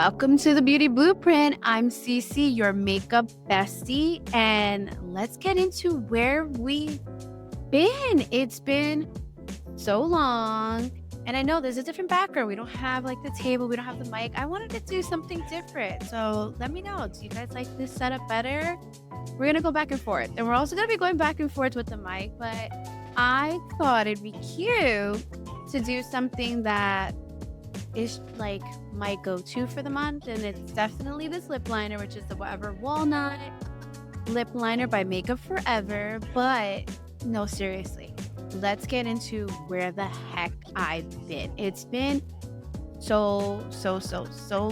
Welcome to the Beauty Blueprint. I'm Cece, your makeup bestie, and let's get into where we've been. It's been so long, and I know there's a different background. We don't have like the table, we don't have the mic. I wanted to do something different. So let me know. Do you guys like this setup better? We're gonna go back and forth, and we're also gonna be going back and forth with the mic, but I thought it'd be cute to do something that is like my go-to for the month, and it's definitely this lip liner, which is the Whatever Walnut lip liner by Makeup Forever. But no, seriously, let's get into where the heck I've been. It's been so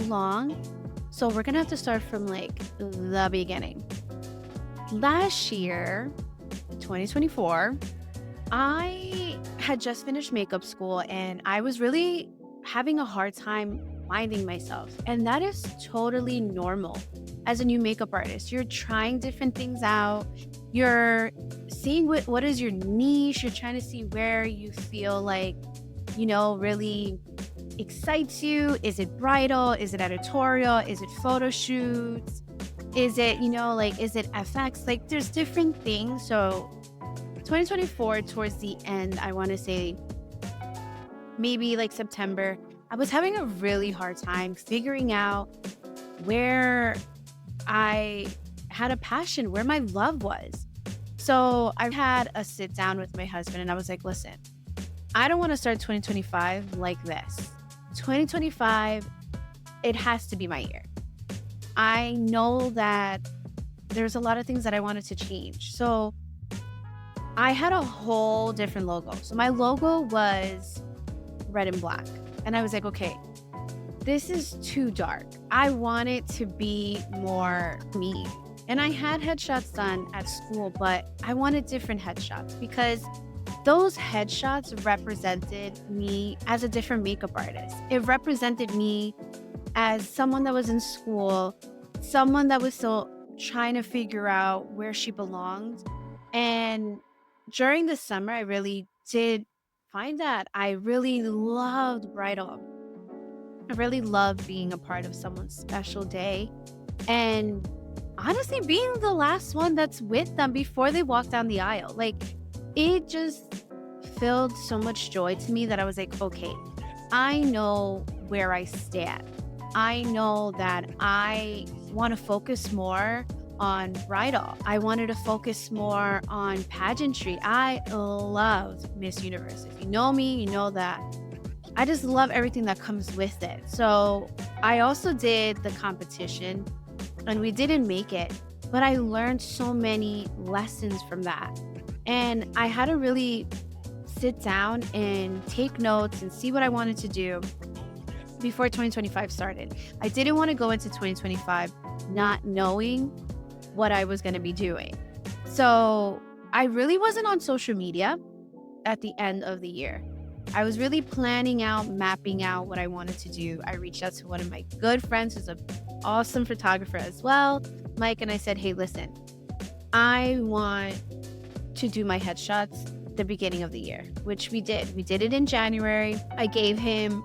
long. So we're gonna have to start from like the beginning. Last year, 2024, I had just finished makeup school and I was really having a hard time finding myself. And that is totally normal. As a new makeup artist, you're trying different things out. You're seeing what is your niche. You're trying to see where you feel like, really excites you. Is it bridal? Is it editorial? Is it photo shoots? Is it, is it FX? Like there's different things. So 2024, towards the end, I want to say maybe like September, I was having a really hard time figuring out where I had a passion, where my love was. So I had a sit down with my husband and I was like, listen, I don't want to start 2025 like this. 2025, it has to be my year. I know that there's a lot of things that I wanted to change. So I had a whole different logo. So my logo was red and black. And I was like, okay, this is too dark. I want it to be more me. And I had headshots done at school, but I wanted different headshots because those headshots represented me as a different makeup artist. It represented me as someone that was in school, someone that was still trying to figure out where she belonged. And during the summer, I really did find that I really loved bridal. I really loved being a part of someone's special day. And honestly, being the last one that's with them before they walk down the aisle. Like, it just filled so much joy to me that I was like, okay, I know where I stand. I know that I want to focus more on bridal. I wanted to focus more on pageantry. I loved Miss Universe. If you know me, you know that I just love everything that comes with it. So I also did the competition and we didn't make it, but I learned so many lessons from that. And I had to really sit down and take notes and see what I wanted to do before 2025 started. I didn't want to go into 2025 not knowing what I was going to be doing. So I really wasn't on social media at the end of the year. I was really planning out, mapping out what I wanted to do. I reached out to one of my good friends who's an awesome photographer as well, Mike, and I said, hey, listen, I want to do my headshots the beginning of the year, which we did. We did it in January. I gave him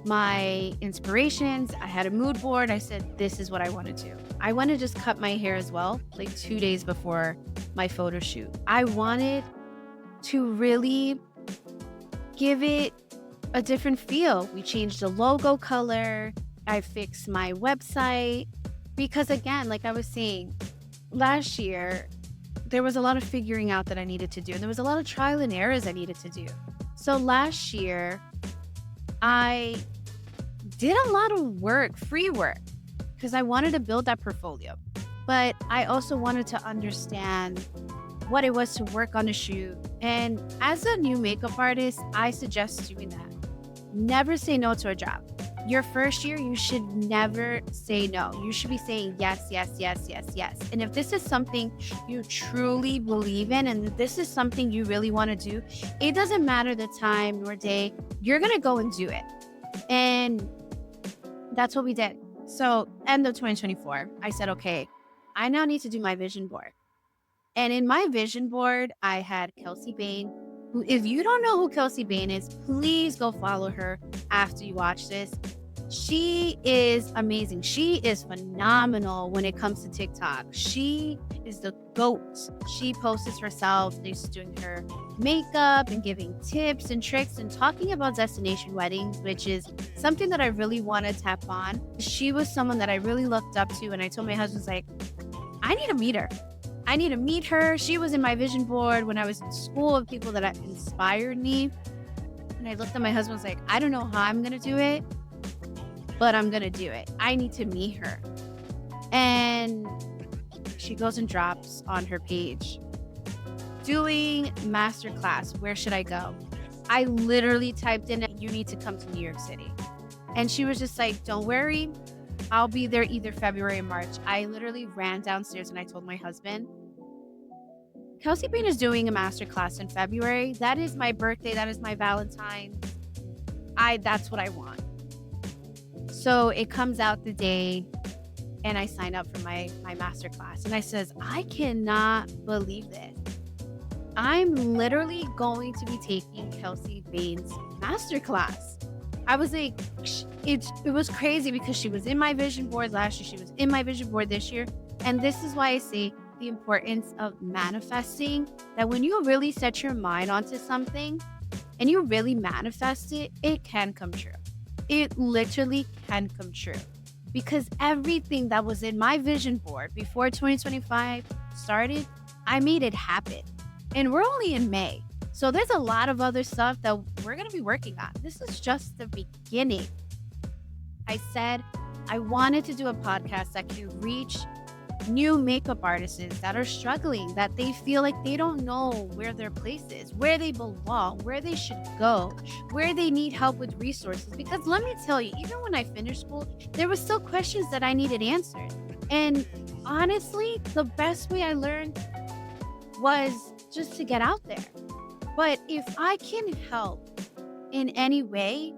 my inspirations. I had a mood board. I said, this is what I want to do. I want to just cut my hair as well, like 2 days before my photo shoot. I wanted to really give it a different feel. We changed the logo color. I fixed my website because, again, like I was saying, last year, there was a lot of figuring out that I needed to do. And there was a lot of trial and errors I needed to do. So last year, I did a lot of work, free work, because I wanted to build that portfolio. But I also wanted to understand what it was to work on a shoot. And as a new makeup artist, I suggest doing that. Never say no to a job. Your first year, you should never say no. You should be saying yes, yes, yes, yes, yes. And if this is something you truly believe in and this is something you really want to do, it doesn't matter the time nor day, you're going to go and do it. And that's what we did. So end of 2024, I said, okay, I now need to do my vision board. And in my vision board, I had Kelsey Bain, who, if you don't know who Kelsey Bain is, please go follow her after you watch this. She is amazing. She is phenomenal when it comes to TikTok. She is the GOAT. She posts herself, she's doing her makeup and giving tips and tricks and talking about destination weddings, which is something that I really want to tap on. She was someone that I really looked up to, and I told my husband, like, I need to meet her. I need to meet her. She was in my vision board when I was in school of people that inspired me. And I looked at my husband, was like, I don't know how I'm going to do it, but I'm going to do it. I need to meet her. And she goes and drops on her page, doing masterclass. Where should I go? I literally typed in, you need to come to New York City. And she was just like, don't worry. I'll be there either February or March. I literally ran downstairs and I told my husband, Kelsey Bain is doing a masterclass in February. That is my birthday. That is my Valentine's. That's what I want. So it comes out the day and I sign up for my masterclass. And I says, I cannot believe this. I'm literally going to be taking Kelsey Bain's masterclass. I was like, it was crazy because she was in my vision board last year. She was in my vision board this year. And this is why I say the importance of manifesting, that when you really set your mind onto something and you really manifest it, it can come true. It literally can come true. Because everything that was in my vision board before 2025 started, I made it happen. And we're only in May. So there's a lot of other stuff that we're going to be working on. This is just the beginning. I said I wanted to do a podcast that can reach new makeup artists that are struggling, that they feel like they don't know where their place is, where they belong, where they should go, where they need help with resources. Because let me tell you, even when I finished school, there were still questions that I needed answered. And honestly, the best way I learned was just to get out there. But if I can help in any way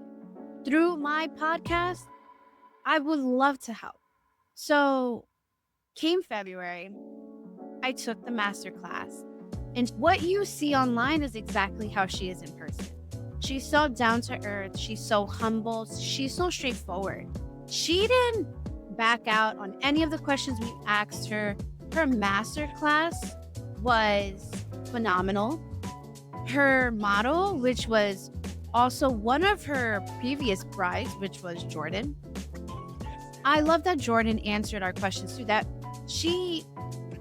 through my podcast, I would love to help. So came February, I took the masterclass. And what you see online is exactly how she is in person. She's so down to earth. She's so humble. She's so straightforward. She didn't back out on any of the questions we asked her. Her masterclass was phenomenal. Her model, which was also one of her previous brides, which was Jordan. I love that Jordan answered our questions too, that she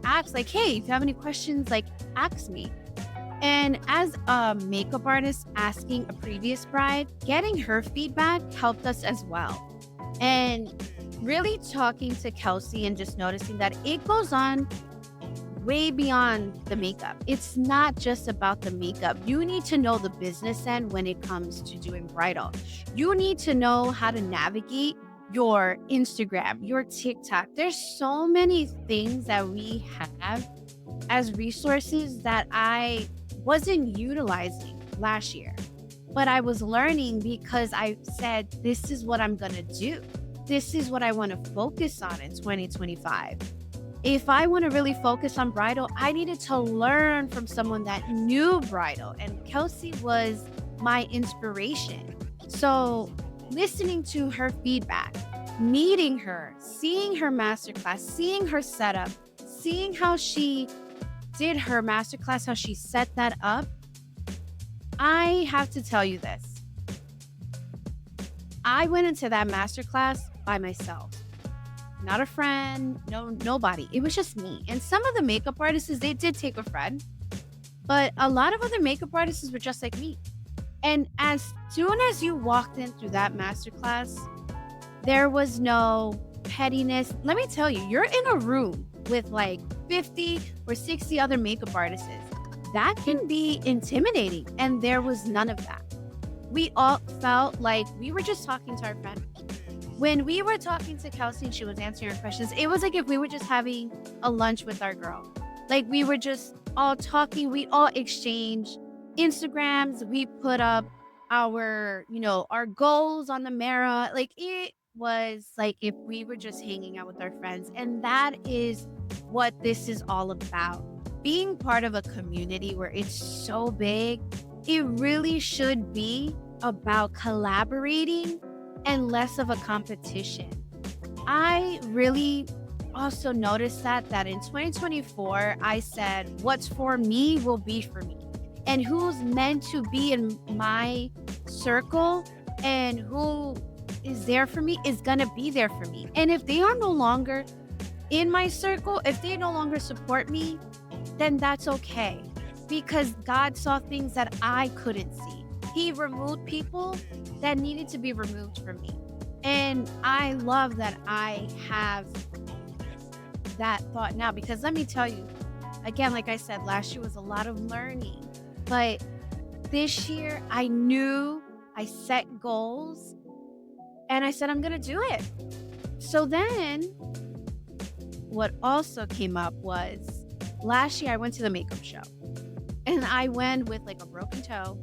asked like, hey, if you have any questions, like ask me. And as a makeup artist asking a previous bride, getting her feedback helped us as well. And really talking to Kelsey and just noticing that it goes on way beyond the makeup. It's not just about the makeup. You need to know the business end when it comes to doing bridal. You need to know how to navigate your Instagram, your TikTok. There's so many things that we have as resources that I wasn't utilizing last year, but I was learning because I said, this is what I'm going to do. This is what I want to focus on in 2025. If I want to really focus on bridal, I needed to learn from someone that knew bridal, and Kelsey was my inspiration. So listening to her feedback, meeting her, seeing her masterclass, seeing her setup, seeing how she did her masterclass, how she set that up, I have to tell you this. I went into that masterclass by myself. Not a friend, nobody. It was just me. And some of the makeup artists, they did take a friend, but a lot of other makeup artists were just like me. And as soon as you walked in through that masterclass, there was no pettiness. Let me tell you, you're in a room with like 50 or 60 other makeup artists. That can be intimidating. And there was none of that. We all felt like we were just talking to our friend. When we were talking to Kelsey and she was answering our questions, it was like if we were just having a lunch with our girl. Like we were just all talking. We all exchanged Instagrams. We put up our goals on the mirror. Like it was like if we were just hanging out with our friends. And that is what this is all about. Being part of a community where it's so big, it really should be about collaborating and less of a competition. I really also noticed that in 2024, I said, what's for me will be for me. And who's meant to be in my circle and who is there for me is going to be there for me. And if they are no longer in my circle, if they no longer support me, then that's okay. Because God saw things that I couldn't see. He removed people that needed to be removed from me. And I love that I have that thought now, because let me tell you, again, like I said, last year was a lot of learning. But this year, I knew I set goals and I said, I'm going to do it. So then what also came up was last year I went to the makeup show and I went with like a broken toe.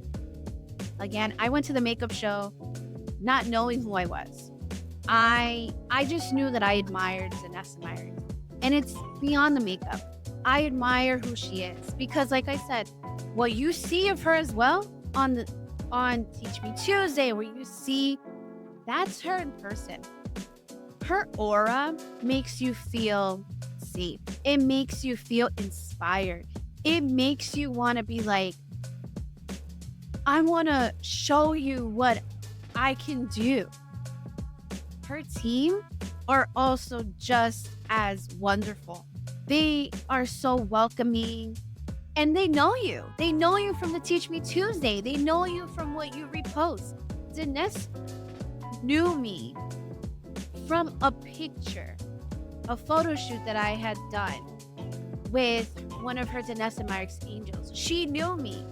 Again, I went to the makeup show not knowing who I was. I just knew that I admired Danessa Myricks. And it's beyond the makeup. I admire who she is because, like I said, what you see of her as well on Teach Me Tuesday, where you see that's her in person. Her aura makes you feel safe. It makes you feel inspired. It makes you want to be like, I want to show you what I can do. Her team are also just as wonderful. They are so welcoming and they know you. They know you from the Teach Me Tuesday. They know you from what you repost. Danessa knew me from a picture, a photo shoot that I had done with one of her Danessa Myricks angels. She knew me.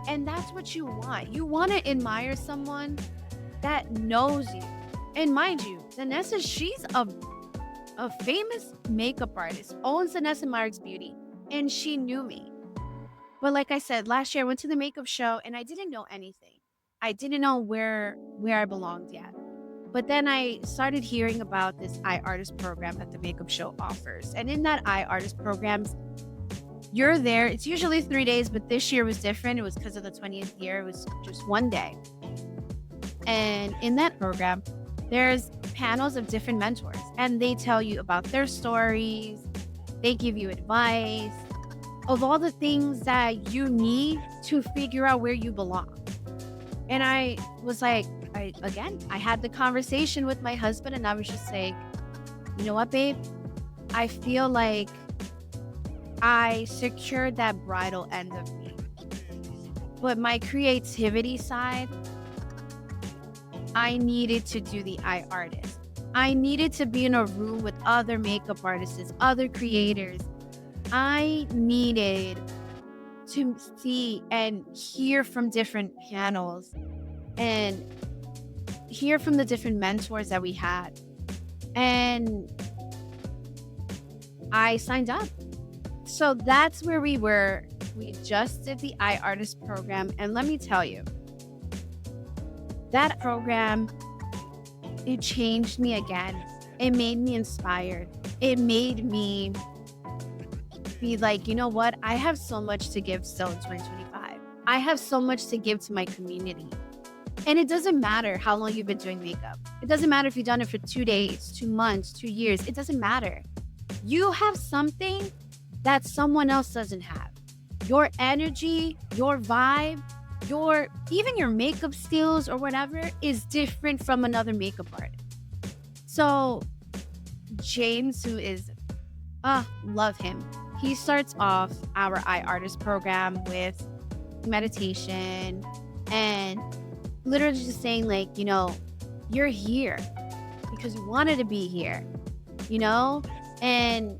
And that's what you want. You want to admire someone that knows you. And mind you, Danessa, she's a famous makeup artist, owns Danessa Myricks Beauty, and she knew me. But like I said, last year I went to the makeup show and I didn't know anything. I didn't know where I belonged yet. But then I started hearing about this iArtist program that the makeup show offers. And in that iArtist program, you're there. It's usually 3 days, but this year was different. It was because of the 20th year. It was just 1 day. And in that program, there's panels of different mentors and they tell you about their stories. They give you advice of all the things that you need to figure out where you belong. And I was like, I had the conversation with my husband and I was just like, you know what, babe? I feel like I secured that bridal end of me. But my creativity side, I needed to do the iArtist. I needed to be in a room with other makeup artists, other creators. I needed to see and hear from different panels and hear from the different mentors that we had. And I signed up. So that's where we were. We just did the iArtist program. And let me tell you, that program, it changed me again. It made me inspired. It made me be like, you know what? I have so much to give still in 2025. I have so much to give to my community. And it doesn't matter how long you've been doing makeup. It doesn't matter if you've done it for 2 days, 2 months, 2 years. It doesn't matter. You have something that someone else doesn't have. Your energy, your vibe, even your makeup skills or whatever is different from another makeup artist. So James, who is, love him. He starts off our iArtist program with meditation and literally just saying like, you know, you're here because you wanted to be here, you know? And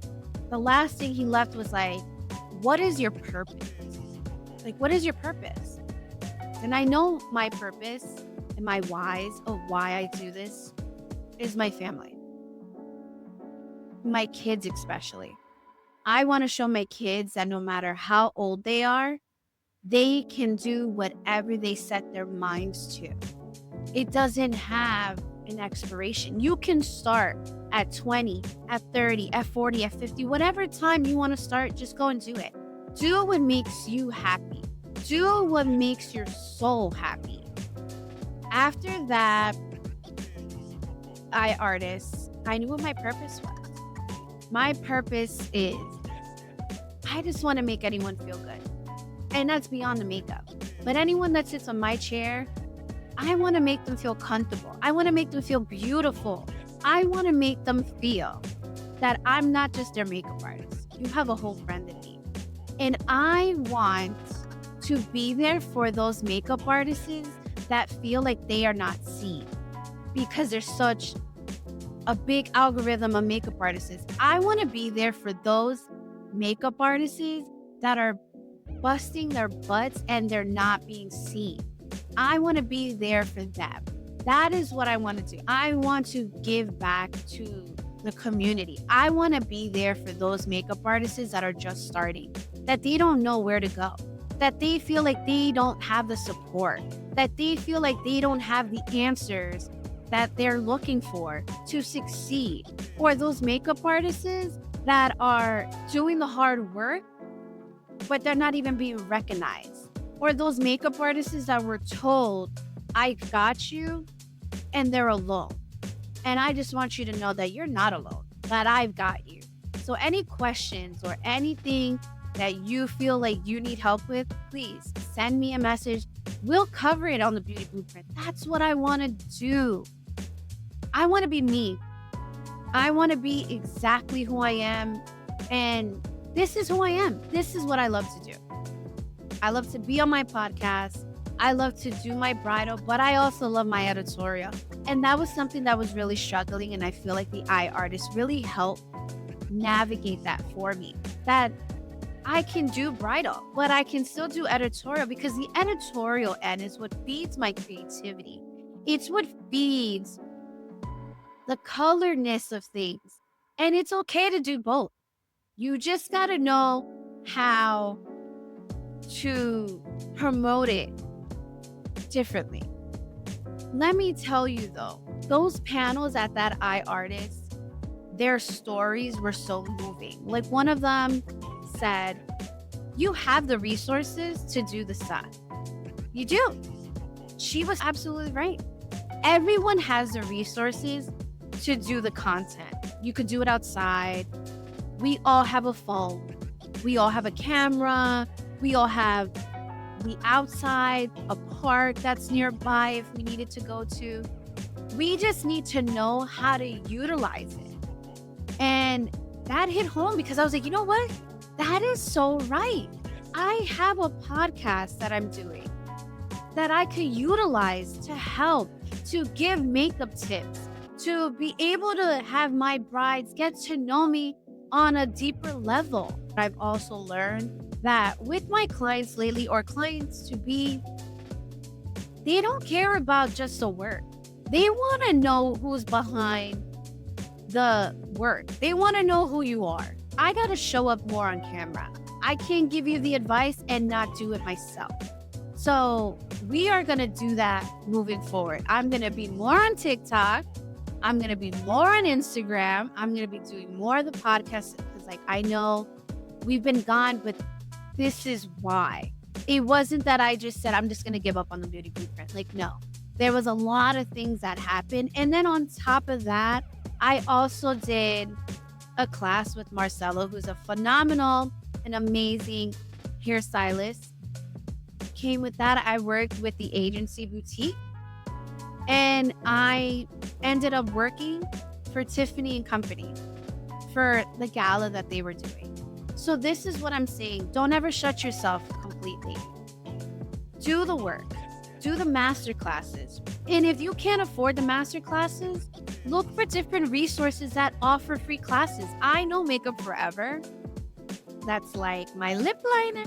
the last thing he left was like, what is your purpose? Like, what is your purpose? And I know my purpose and my whys of why I do this is my family. My kids especially. I want to show my kids that no matter how old they are, they can do whatever they set their minds to. It doesn't have an expiration. You can start at 20, at 30, at 40, at 50, whatever time you want to start, just go and do it. Do what makes you happy. Do what makes your soul happy. After that, iArtist, I knew what my purpose was. My purpose is I just want to make anyone feel good. And that's beyond the makeup. But anyone that sits on my chair, I want to make them feel comfortable. I want to make them feel beautiful. I want to make them feel that I'm not just their makeup artist. You have a whole friend in me. And I want to be there for those makeup artists that feel like they are not seen because there's such a big algorithm of makeup artists. I want to be there for those makeup artists that are busting their butts and they're not being seen. I want to be there for them. That is what I want to do. I want to give back to the community. I want to be there for those makeup artists that are just starting, that they don't know where to go, that they feel like they don't have the support, that they feel like they don't have the answers that they're looking for to succeed. Or those makeup artists that are doing the hard work, but they're not even being recognized. Or those makeup artists that were told, I got you, and they're alone. And I just want you to know that you're not alone, that I've got you. So any questions or anything that you feel like you need help with, please send me a message. We'll cover it on the Beauty Blueprint. That's what I want to do. I want to be me. I want to be exactly who I am. And this is who I am. This is what I love to do. I love to be on my podcast. I love to do my bridal, but I also love my editorial. And that was something that was really struggling. And I feel like the iArtist really helped navigate that for me. That I can do bridal, but I can still do editorial because the editorial end is what feeds my creativity. It's what feeds the colorness of things. And it's okay to do both. You just got to know how to promote it differently. Let me tell you though, those panels at that iArtist, their stories were so moving. Like one of them said, you have the resources to do the sun. You do. She was absolutely right. Everyone has the resources to do the content. You could do it outside. We all have a phone. We all have a camera. We all have the outside, a park that's nearby if we needed to go to. We just need to know how to utilize it. And that hit home because I was like, you know what? That is so right. I have a podcast that I'm doing that I could utilize to help, to give makeup tips, to be able to have my brides get to know me on a deeper level. I've also learned that with my clients lately, or clients to be, they don't care about just the work. They want to know who's behind the work. They want to know who you are. I got to show up more on camera. I can't give you the advice and not do it myself. So we are going to do that moving forward. I'm going to be more on TikTok. I'm going to be more on Instagram. I'm going to be doing more of the podcast because like I know we've been gone, but this is why. It wasn't that I just said, I'm just going to give up on the Beauty Blueprint. Like, no, there was a lot of things that happened. And then on top of that, I also did a class with Marcelo, who's a phenomenal and amazing hairstylist. Came with that, I worked with the agency Boutique, and I ended up working for Tiffany and Company for the gala that they were doing. So this is what I'm saying. Don't ever shut yourself completely. Do the work. Do the masterclasses. And if you can't afford the masterclasses, look for different resources that offer free classes. I know Makeup Forever. That's like my lip liner.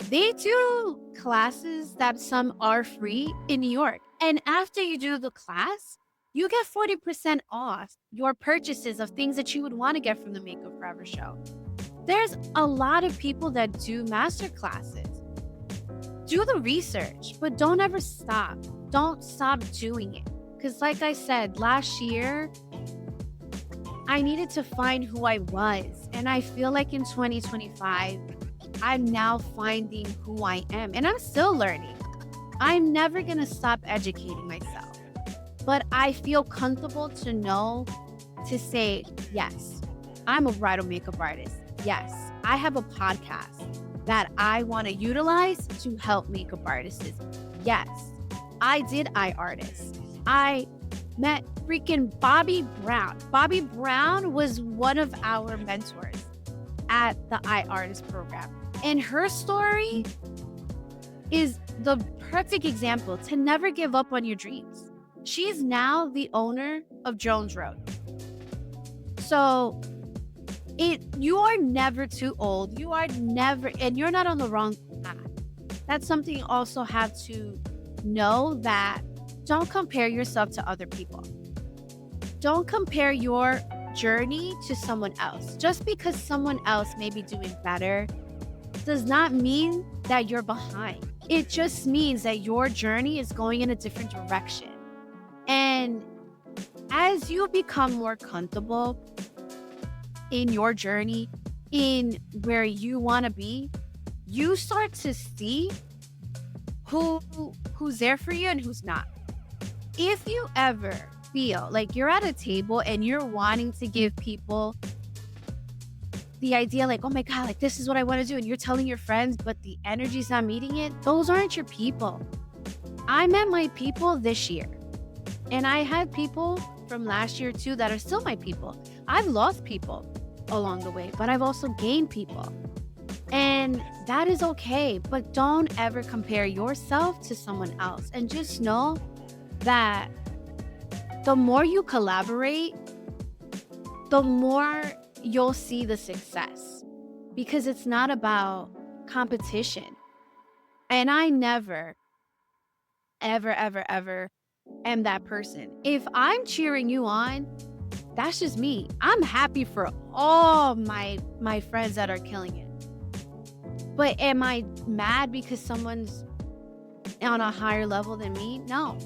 They do classes that some are free in New York. And after you do the class, you get 40% off your purchases of things that you would want to get from the Makeup Forever show. There's a lot of people that do master classes. Do the research, but don't ever stop. Don't stop doing it. Because like I said, last year, I needed to find who I was. And I feel like in 2025, I'm now finding who I am. And I'm still learning. I'm never going to stop educating myself. but I feel comfortable to know to say, yes, I'm a bridal makeup artist. Yes, I have a podcast that I want to utilize to help makeup artists. Yes, I did iArtist. I met freaking Bobby Brown. Bobby Brown was one of our mentors at the iArtist program. And her story is the perfect example to never give up on your dreams. She's now the owner of Jones Road. So you are never too old. You are never, and you're not on the wrong path. That's something you also have to know, that don't compare yourself to other people. Don't compare your journey to someone else. Just because someone else may be doing better does not mean that you're behind. It just means that your journey is going in a different direction. And as you become more comfortable in your journey, in where you want to be, you start to see who's there for you and who's not. If you ever feel like you're at a table and you're wanting to give people the idea like, oh my God, like this is what I want to do, and you're telling your friends, but the energy's not meeting it, those aren't your people. I met my people this year, and I had people from last year too that are still my people. I've lost people along the way, but I've also gained people. And that is okay, but don't ever compare yourself to someone else. And just know that the more you collaborate, the more you'll see the success, because it's not about competition. And I never, ever, ever, ever am that person. If I'm cheering you on, that's just me. I'm happy for all my friends that are killing it. But am I mad because someone's on a higher level than me? No,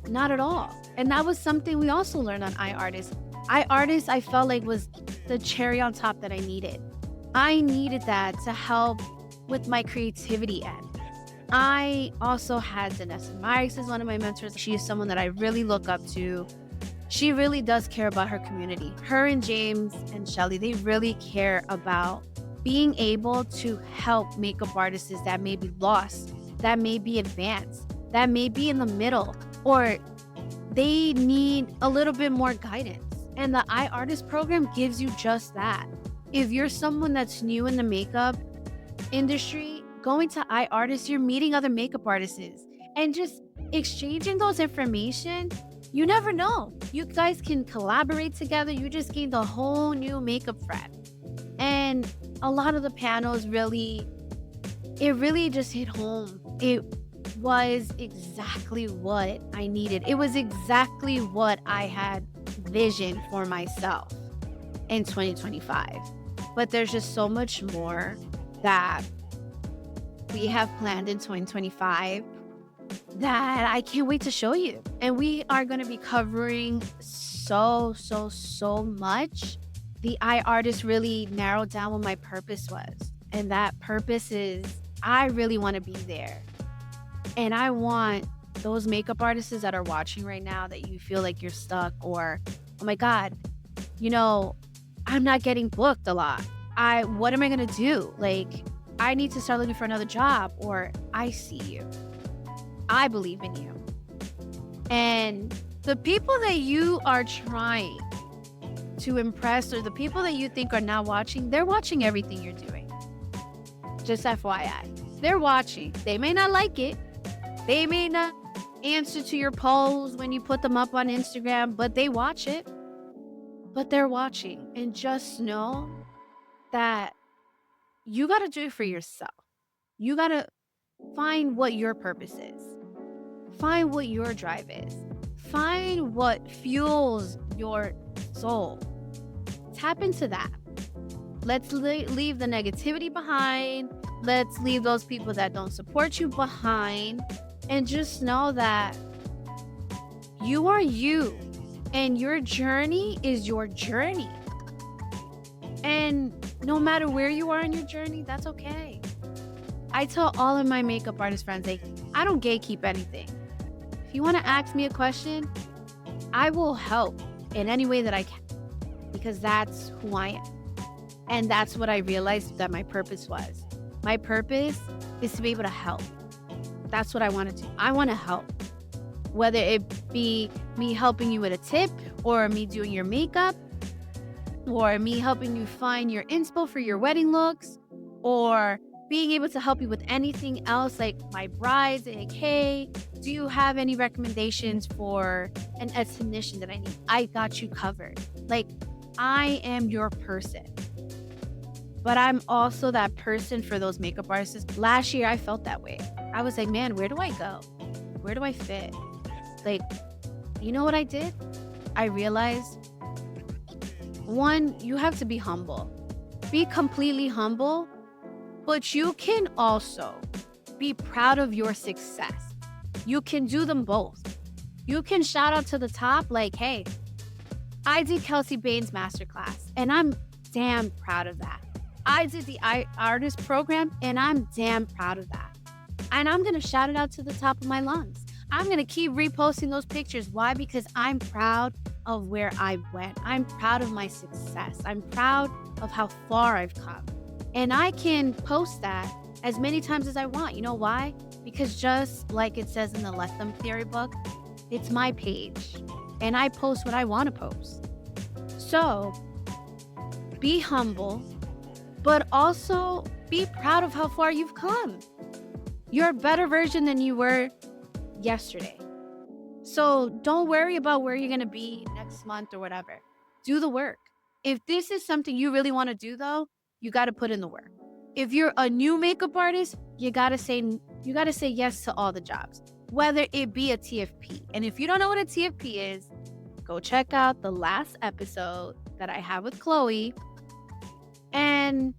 not at all. And that was something we also learned on iArtist. iArtist, I felt like, was the cherry on top that I needed. I needed that to help with my creativity end. I also had Danessa. Myricks is one of my mentors. She is someone that I really look up to. She really does care about her community. Her and James and Shelly, they really care about being able to help makeup artists that may be lost, that may be advanced, that may be in the middle, or they need a little bit more guidance. And the iArtist program gives you just that. If you're someone that's new in the makeup industry, going to iArtist, you're meeting other makeup artists and just exchanging those information. You never know. You guys can collaborate together. You just gained a whole new makeup friend. And a lot of the panels really just hit home. It was exactly what I needed. It was exactly what I had visioned for myself in 2025. But there's just so much more that we have planned in 2025 that I can't wait to show you. And we are going to be covering so much. The iArtist really narrowed down what my purpose was. And that purpose is, I really want to be there. And I want those makeup artists that are watching right now that you feel like you're stuck, or, oh my God, I'm not getting booked a lot. What am I going to do? Like, I need to start looking for another job, or I see you. I believe in you. And the people that you are trying to impress, or the people that you think are not watching, they're watching everything you're doing. Just FYI. They're watching. They may not like it. They may not answer to your polls when you put them up on Instagram, but they watch it. But they're watching. And just know that you got to do it for yourself. You got to find what your purpose is. Find what your drive is. Find what fuels your soul. Tap into that. Let's leave the negativity behind. Let's leave those people that don't support you behind. And just know that you are you. And your journey is your journey. And no matter where you are in your journey, that's okay. I tell all of my makeup artist friends, like, I don't gatekeep anything. If you want to ask me a question, I will help in any way that I can because that's who I am. And that's what I realized that my purpose was. My purpose is to be able to help. That's what I want to do. I want to help. Whether it be me helping you with a tip or me doing your makeup or me helping you find your inspo for your wedding looks or being able to help you with anything else like my brides, like, hey, do you have any recommendations for an esthetician that I need? I got you covered. Like, I am your person. But I'm also that person for those makeup artists. Last year, I felt that way. I was like, man, where do I go? Where do I fit? Like, you know what I did? I realized, one, you have to be humble. Be completely humble, but you can also be proud of your success. You can do them both. You can shout out to the top like, hey, I did Kelsey Bain's masterclass, and I'm damn proud of that. I did the iArtist program, and I'm damn proud of that. And I'm going to shout it out to the top of my lungs. I'm going to keep reposting those pictures. Why? Because I'm proud of where I went. I'm proud of my success. I'm proud of how far I've come. And I can post that as many times as I want. You know why? Because just like it says in the Let Them Theory book, it's my page. And I post what I want to post. So be humble, but also be proud of how far you've come. You're a better version than you were yesterday. So don't worry about where you're going to be next month or whatever. Do the work. If this is something you really want to do though, you got to put in the work. If you're a new makeup artist, you got to say yes to all the jobs, whether it be a TFP. And if you don't know what a TFP is, go check out the last episode that I have with Chloe. And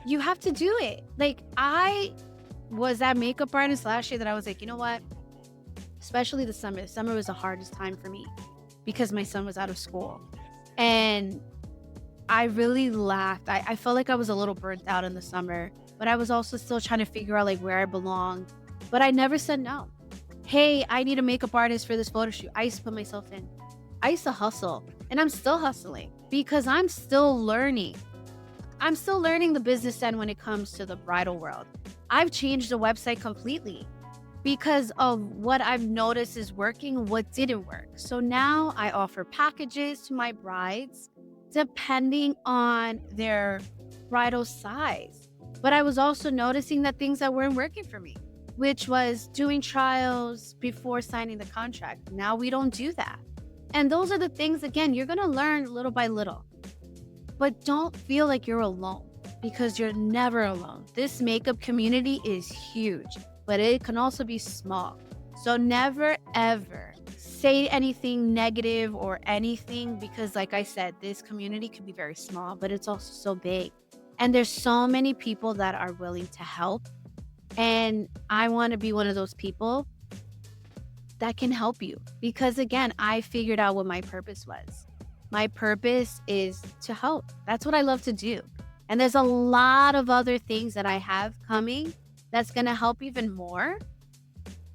you have to do it. Like, I was that makeup artist last year that I was like, you know what? Especially the summer. The summer was the hardest time for me because my son was out of school. And I really laughed. I felt like I was a little burnt out in the summer, but I was also still trying to figure out like where I belong. But I never said no. Hey, I need a makeup artist for this photo shoot. I used to put myself in. I used to hustle, and I'm still hustling because I'm still learning. I'm still learning the business end when it comes to the bridal world. I've changed the website completely because of what I've noticed is working, what didn't work. So now I offer packages to my brides depending on their bridal size. But I was also noticing that things that weren't working for me, which was doing trials before signing the contract. Now we don't do that. And those are the things, again, you're going to learn little by little. But don't feel like you're alone because you're never alone. This makeup community is huge, but it can also be small. So never, ever say anything negative or anything because, like I said, this community could be very small, but it's also so big. And there's so many people that are willing to help. And I want to be one of those people that can help you because, again, I figured out what my purpose was. My purpose is to help. That's what I love to do. And there's a lot of other things that I have coming that's going to help even more.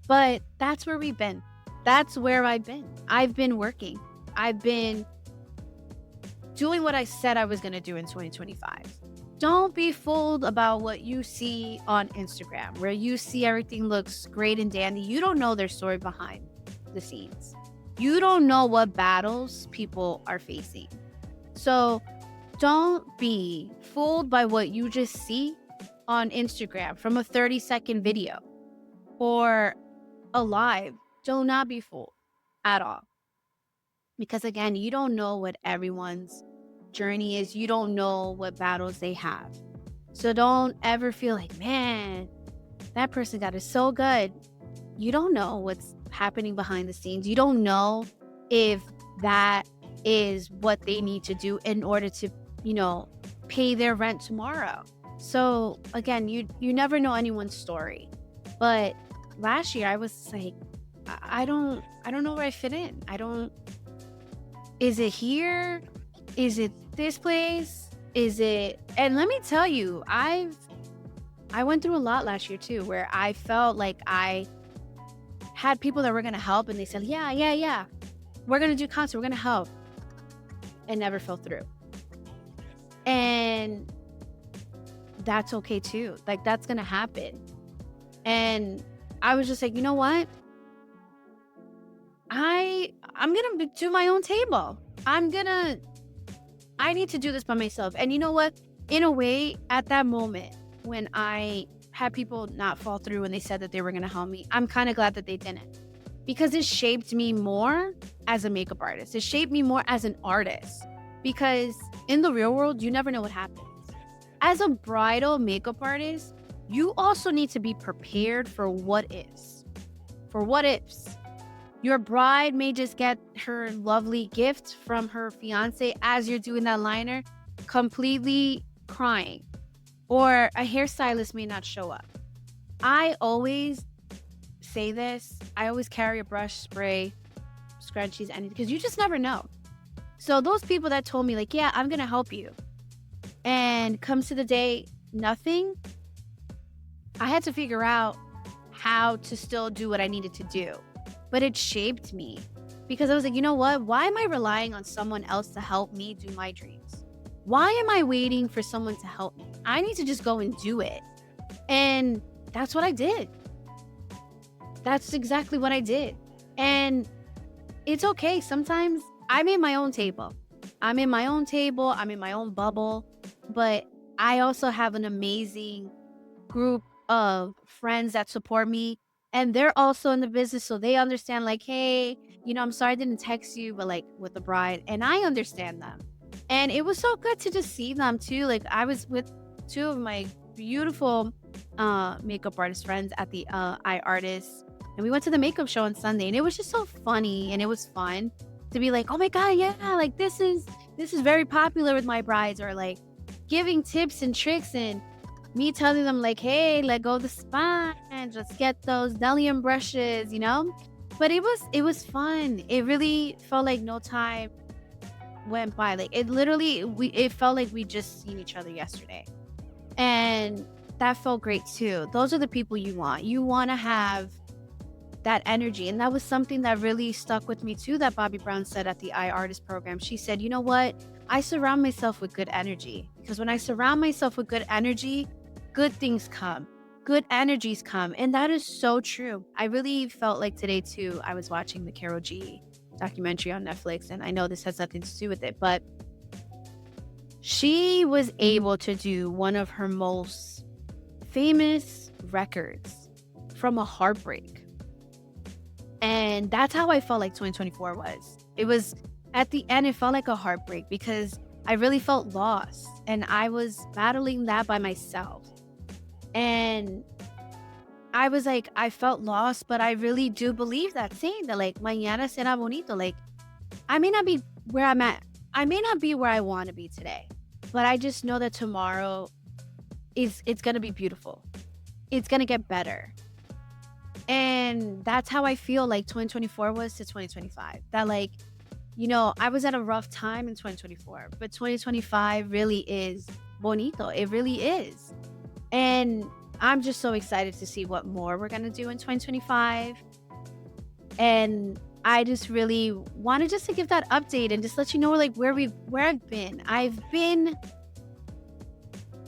But that's where we've been. That's where I've been. I've been working. I've been doing what I said I was going to do in 2025. Don't be fooled about what you see on Instagram, where you see everything looks great and dandy. You don't know their story behind the scenes. You don't know what battles people are facing. So don't be fooled by what you just see on Instagram from a 30-second video or a live. Do not be fooled at all. Because again, you don't know what everyone's journey is. You don't know what battles they have. So don't ever feel like, man, that person got it so good. You don't know what's happening behind the scenes. You don't know if that is what they need to do in order to, pay their rent tomorrow. So again, you never know anyone's story. But last year I was like, I don't know where I fit in. Is it here? Is it this place? And let me tell you, I went through a lot last year too, where I felt like I had people that were going to help and they said, yeah. We're going to do concert. We're going to help. And never fell through. And that's okay too. Like, that's going to happen. And I was just like, you know what? I'm going to do my own table. I need to do this by myself. And you know what? In a way, at that moment, when I had people not fall through when they said that they were going to help me, I'm kind of glad that they didn't, because it shaped me more as a makeup artist. It shaped me more as an artist, because in the real world, you never know what happens. As a bridal makeup artist, you also need to be prepared for what ifs. For what ifs. Your bride may just get her lovely gift from her fiance as you're doing that liner, completely crying. Or a hairstylist may not show up. I always say this. I always carry a brush, spray, scrunchies, anything, because you just never know. So those people that told me, like, yeah, I'm going to help you, and comes to the day, nothing, I had to figure out how to still do what I needed to do. But it shaped me, because I was like, you know what? Why am I relying on someone else to help me do my dreams? Why am I waiting for someone to help me? I need to just go and do it. And that's what I did. That's exactly what I did. And it's okay. Sometimes I'm in my own table. I'm in my own bubble. But I also have an amazing group of friends that support me. And they're also in the business, so they understand, like, hey, I'm sorry I didn't text you, but like with the bride. And I understand them. And it was so good to just see them too. Like, I was with two of my beautiful makeup artist friends at the iArtist. And we went to the makeup show on Sunday. And it was just so funny. And it was fun to be like, oh my God, yeah, like this is very popular with my brides. Or like giving tips and tricks, and me telling them, like, hey, let go of the spine, just get those Delium brushes, But it was fun. It really felt like no time went by. Like, it felt like we just seen each other yesterday. And that felt great too. Those are the people you want. You want to have that energy. And that was something that really stuck with me too, that Bobbi Brown said at the iArtist program. She said, you know what? I surround myself with good energy, because when I surround myself with good energy, good things come, good energies come. And that is so true. I really felt like today too, I was watching the Karol G documentary on Netflix, and I know this has nothing to do with it, but she was able to do one of her most famous records from a heartbreak. And that's how I felt like 2024 was. It was, at the end, it felt like a heartbreak, because I really felt lost, and I was battling that by myself. And I was like, I felt lost, but I really do believe that saying that, like, mañana será bonito. Like, I may not be where I'm at. I may not be where I want to be today, but I just know that tomorrow it's going to be beautiful. It's going to get better. And that's how I feel like 2024 was to 2025. That, like, I was at a rough time in 2024, but 2025 really is bonito. It really is. And I'm just so excited to see what more we're going to do in 2025. And I just really wanted just to give that update and just let you know, like, where I've been. I've been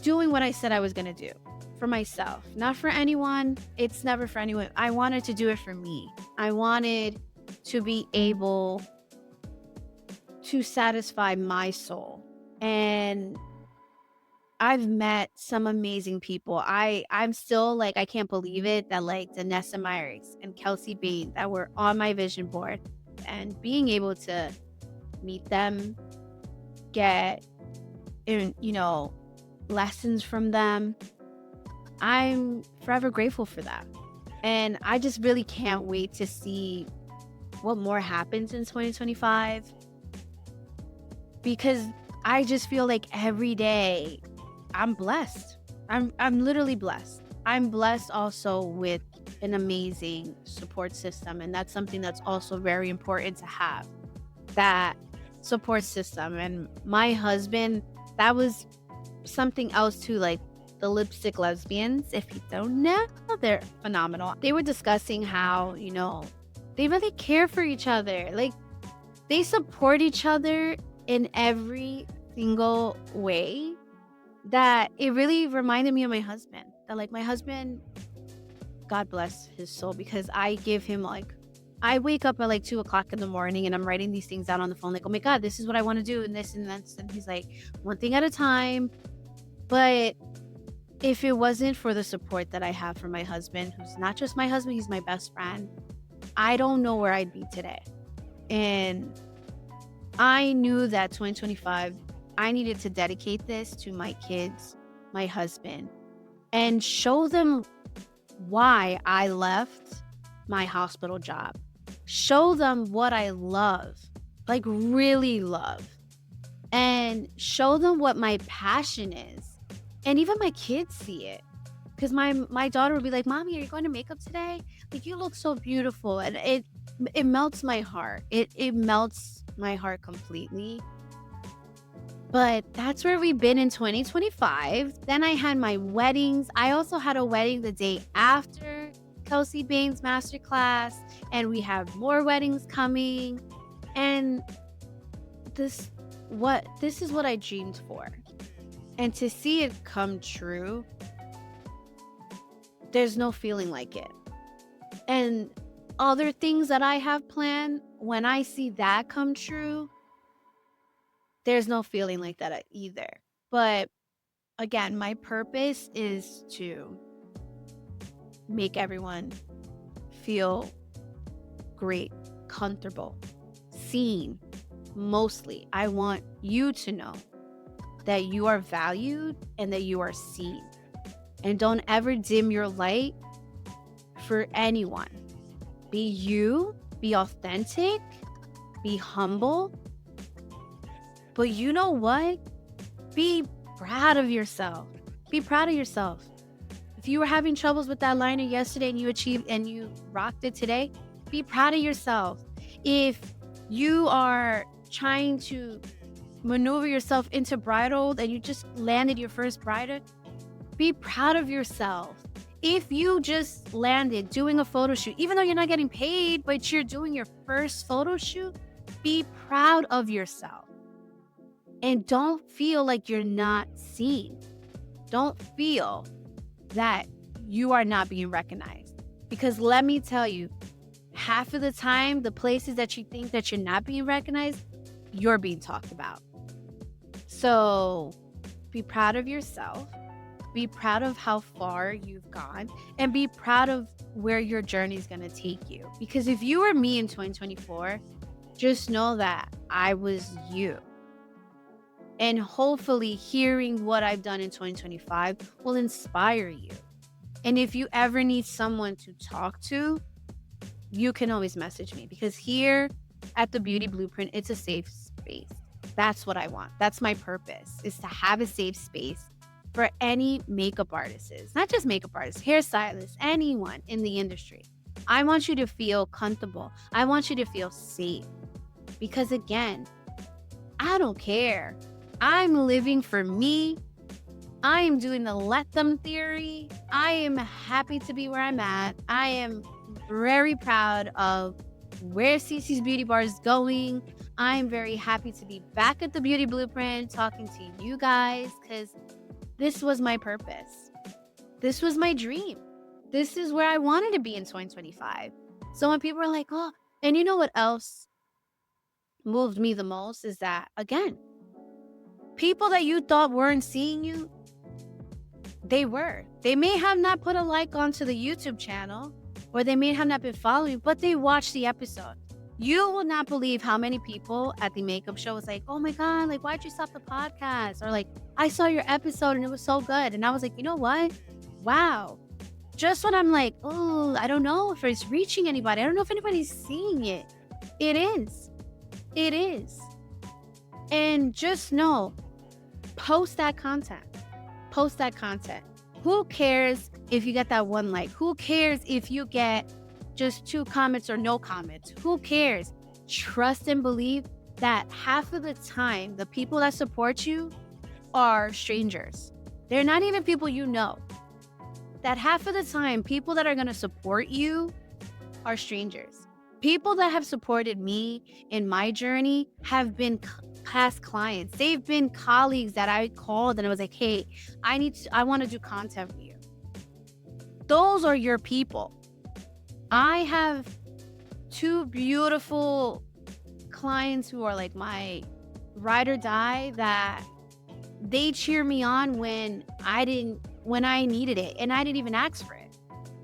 doing what I said I was going to do for myself, not for anyone. It's never for anyone. I wanted to do it for me. I wanted to be able to satisfy my soul. And I've met some amazing people. I'm still like, I can't believe it that like Danessa, Myricks, and Kelsey, Bain, that were on my vision board, and being able to meet them, get lessons from them. I'm forever grateful for that. And I just really can't wait to see what more happens in 2025, because I just feel like every day I'm blessed. I'm literally blessed. I'm blessed also with an amazing support system. And that's something that's also very important to have, that support system. And my husband, that was something else too, like the Lipstick Lesbians. If you don't know, they're phenomenal. They were discussing how, they really care for each other. Like, they support each other in every single way that it really reminded me of my husband. That like my husband, God bless his soul, because I give him like, I wake up at like 2 o'clock in the morning and I'm writing these things out on the phone. Like, oh my God, this is what I want to do. And this and that. And he's like, one thing at a time. But if it wasn't for the support that I have from my husband, who's not just my husband, he's my best friend, I don't know where I'd be today. And I knew that 2025, I needed to dedicate this to my kids, my husband, and show them why I left my hospital job. Show them what I love, like really love, and show them what my passion is. And even my kids see it. Because my daughter would be like, Mommy, are you going to makeup today? Like, you look so beautiful. And it melts my heart. It melts my heart completely. But that's where we've been in 2025. Then I had my weddings. I also had a wedding the day after Kelsey Bain's masterclass. And we have more weddings coming. And this is what I dreamed for. And to see it come true, there's no feeling like it. And other things that I have planned, when I see that come true, there's no feeling like that either. But again, my purpose is to make everyone feel great, comfortable, seen. Mostly, I want you to know that you are valued and that you are seen. And don't ever dim your light for anyone. Be you, be authentic, be humble. But you know what? Be proud of yourself. Be proud of yourself. If you were having troubles with that liner yesterday and you achieved and you rocked it today, be proud of yourself. If you are trying to maneuver yourself into bridal and you just landed your first bridal, be proud of yourself. If you just landed doing a photo shoot, even though you're not getting paid, but you're doing your first photo shoot, be proud of yourself. And don't feel like you're not seen. Don't feel that you are not being recognized. Because let me tell you, half of the time, the places that you think that you're not being recognized, you're being talked about. So be proud of yourself. Be proud of how far you've gone and be proud of where your journey is going to take you. Because if you were me in 2024, just know that I was you. And hopefully hearing what I've done in 2025 will inspire you. And if you ever need someone to talk to, you can always message me, because here at the Beauty Blueprint, it's a safe space. That's what I want. That's my purpose, is to have a safe space for any makeup artists, not just makeup artists, hairstylists, anyone in the industry. I want you to feel comfortable. I want you to feel safe. Because again, I don't care. I'm living for me. I am doing the let them theory. I am happy to be where I'm at. I am very proud of where Cece's Beauty Bar is going. I'm very happy to be back at the Beauty Blueprint talking to you guys, because this was my purpose. This was my dream. This is where I wanted to be in 2025. So when people are like, oh, and you know what else moved me the most is that, again, people that you thought weren't seeing you, they were. They may have not put a like onto the YouTube channel, or they may have not been following, but they watched the episode. You will not believe how many people at the makeup show was like, oh my God, like, why'd you stop the podcast? Or like, I saw your episode and it was so good. And I was like, you know what? Wow. Just when I'm like, oh, I don't know if it's reaching anybody. I don't know if anybody's seeing it. It is. It is. And just know, post that content. Post that content. Who cares if you get that one like? Who cares if you get just 2 comments or no comments? Who cares? Trust and believe that half of the time, the people that support you are strangers. They're not even people you know. That half of the time, people that are going to support you are strangers. People that have supported me in my journey have been past clients. They've been colleagues that I called and I was like, hey, I want to do content with you. Those are your people. I have two beautiful clients who are like my ride or die, that they cheer me on when I needed it and I didn't even ask for it.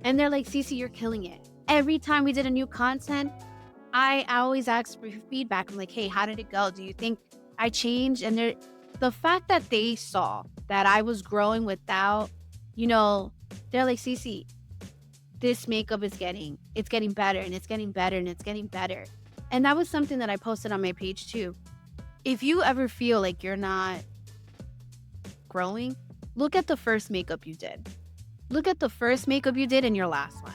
And they're like, Cece, you're killing it. Every time we did a new content, I always ask for feedback. I'm like, hey, how did it go? Do you think I changed? And the fact that they saw that I was growing without, they're like, Cece, this makeup is getting better and it's getting better and it's getting better. And that was something that I posted on my page too. If you ever feel like you're not growing, look at the first makeup you did. Look at the first makeup you did and your last one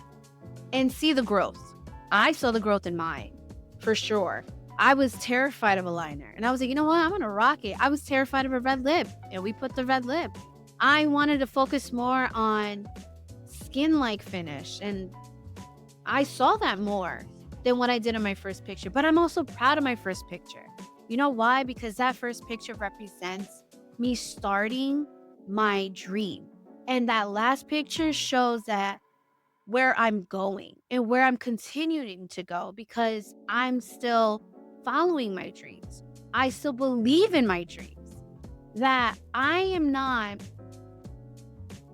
and see the growth. I saw the growth in mine, for sure. I was terrified of a liner and I was like, you know what? I'm going to rock it. I was terrified of a red lip and we put the red lip. I wanted to focus more on skin-like finish and I saw that more than what I did in my first picture. But I'm also proud of my first picture. You know why? Because that first picture represents me starting my dream. And that last picture shows that where I'm going and where I'm continuing to go, because I'm still following my dreams. I still believe in my dreams, that I am not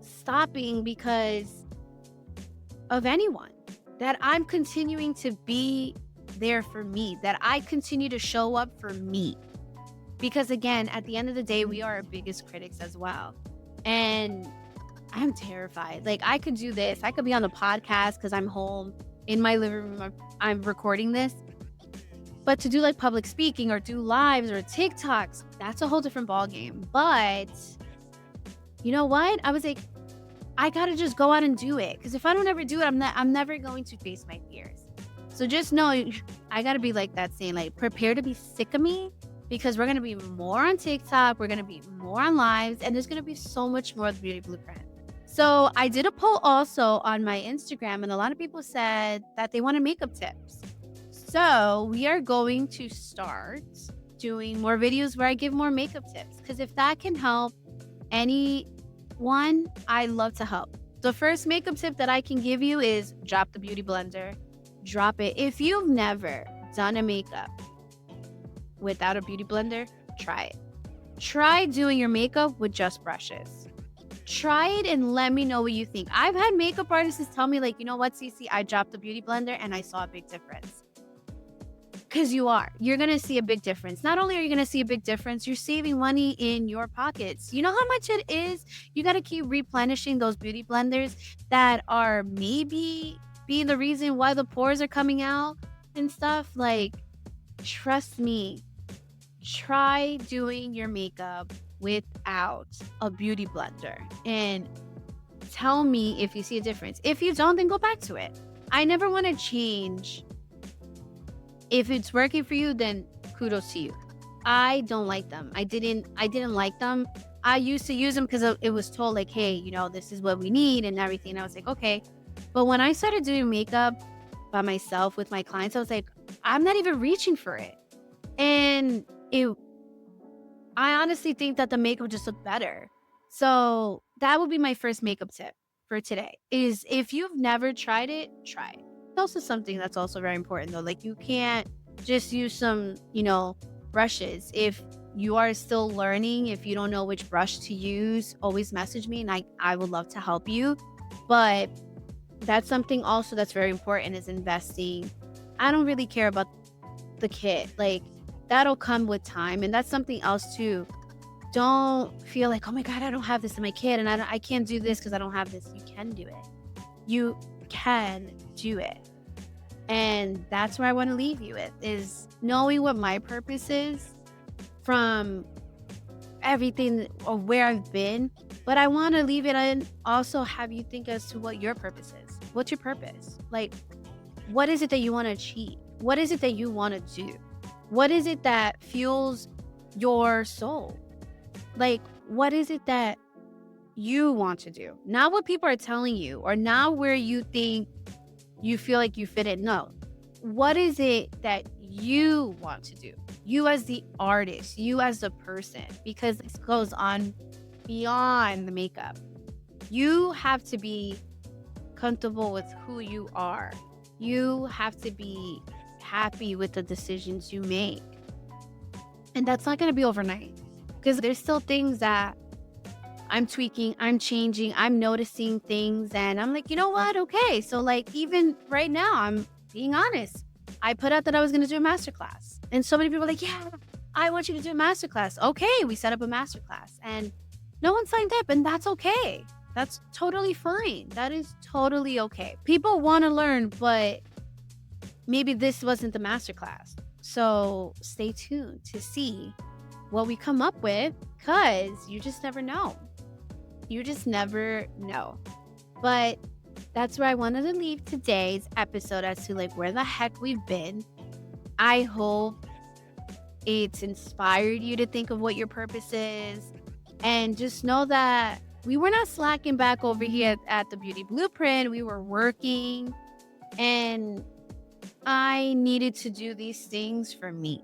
stopping because of anyone, that I'm continuing to be there for me, that I continue to show up for me. Because again, at the end of the day, we are our biggest critics as well. And I'm terrified. Like, I could do this. I could be on the podcast because I'm home in my living room. I'm recording this. But to do like public speaking or do lives or TikToks, that's a whole different ballgame. But you know what? I was like, I got to just go out and do it. Because if I don't ever do it, I'm never going to face my fears. So just know, I got to be like that saying, like, prepare to be sick of me. Because we're going to be more on TikTok. We're going to be more on lives. And there's going to be so much more of the Beauty Blueprint. So I did a poll also on my Instagram, and a lot of people said that they wanted makeup tips. So we are going to start doing more videos where I give more makeup tips, because if that can help anyone, I love to help. The first makeup tip that I can give you is drop the beauty blender. Drop it. If you've never done a makeup without a beauty blender, try it. Try doing your makeup with just brushes. Try it and let me know what you think. I've had makeup artists tell me, like, you know what, Cece, I dropped the beauty blender and I saw a big difference. Because you're going to see a big difference. Not only are you going to see a big difference, you're saving money in your pockets. You know how much it is? You got to keep replenishing those beauty blenders that are maybe being the reason why the pores are coming out and stuff. Like, trust me, try doing your makeup without a beauty blender and tell me if you see a difference. If you don't, then go back to it. I never want to change. If it's working for you, then kudos to you. I don't like them. I didn't like them. I used to use them because it was told, like, hey, this is what we need and everything. And I was like, okay. But when I started doing makeup by myself with my clients, I was like, I'm not even reaching for it. And I honestly think that the makeup just looked better. So that would be my first makeup tip for today, is if you've never tried it, try it. It's also something that's also very important though. Like, you can't just use some, brushes. If you are still learning, if you don't know which brush to use, always message me and I would love to help you. But that's something also that's very important, is investing. I don't really care about the kit. Like, that'll come with time. And that's something else too. Don't feel like, oh my God, I don't have this in my kit and I can't do this because I don't have this. You can do it. You can do it. And that's where I want to leave you with, is knowing what my purpose is from everything of where I've been. But I want to leave it and also have you think as to what your purpose is. What's your purpose? Like, what is it that you want to achieve? What is it that you want to do? What is it that fuels your soul? Like, what is it that you want to do? Not what people are telling you, or not where you think you feel like you fit in. No, what is it that you want to do? You as the artist, you as the person, because this goes on beyond the makeup. You have to be comfortable with who you are. You have to be happy with the decisions you make. And that's not going to be overnight because there's still things that I'm tweaking, I'm changing, I'm noticing things. And I'm like, you know what? Okay. So, like, even right now, I'm being honest. I put out that I was going to do a masterclass. And so many people are like, yeah, I want you to do a masterclass. Okay. We set up a masterclass and no one signed up. And that's okay. That's totally fine. That is totally okay. People want to learn, but maybe this wasn't the masterclass. So stay tuned to see what we come up with because you just never know. You just never know. But that's where I wanted to leave today's episode as to like where the heck we've been. I hope it's inspired you to think of what your purpose is and just know that we were not slacking back over here at the Beauty Blueprint. We were working and I needed to do these things for me.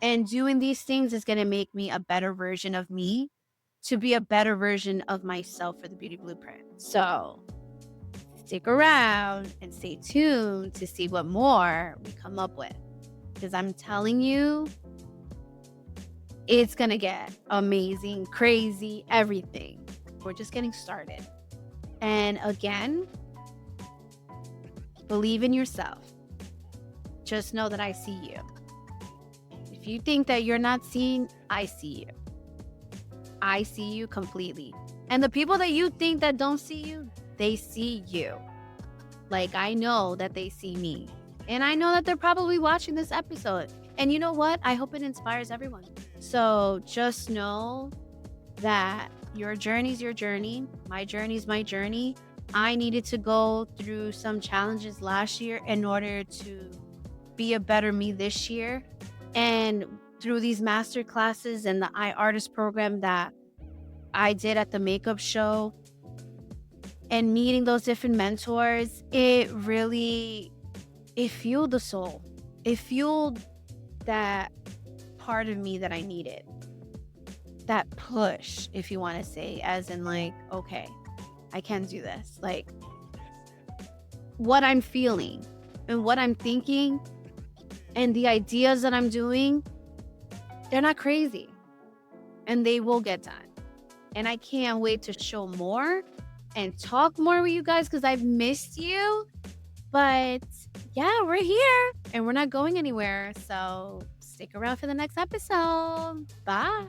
And doing these things is going to make me a better version of me to be a better version of myself for the Beauty Blueprint. So stick around and stay tuned to see what more we come up with. Because I'm telling you, it's going to get amazing, crazy, everything. We're just getting started. And again, believe in yourself. Just know that I see you. If you think that you're not seen, I see you. I see you completely. And the people that you think that don't see you, they see you. Like I know that they see me. And I know that they're probably watching this episode. And you know what? I hope it inspires everyone. So just know that your journey's your journey. My journey's my journey. I needed to go through some challenges last year in order to be a better me this year. And through these master classes and the iArtist program that I did at the makeup show and meeting those different mentors, it fueled the soul. It fueled that part of me that I needed. That push, if you want to say, as in like, okay, I can do this. Like what I'm feeling and what I'm thinking and the ideas that I'm doing, they're not crazy and they will get done. And I can't wait to show more and talk more with you guys because I've missed you. But yeah, we're here and we're not going anywhere. So stick around for the next episode. Bye.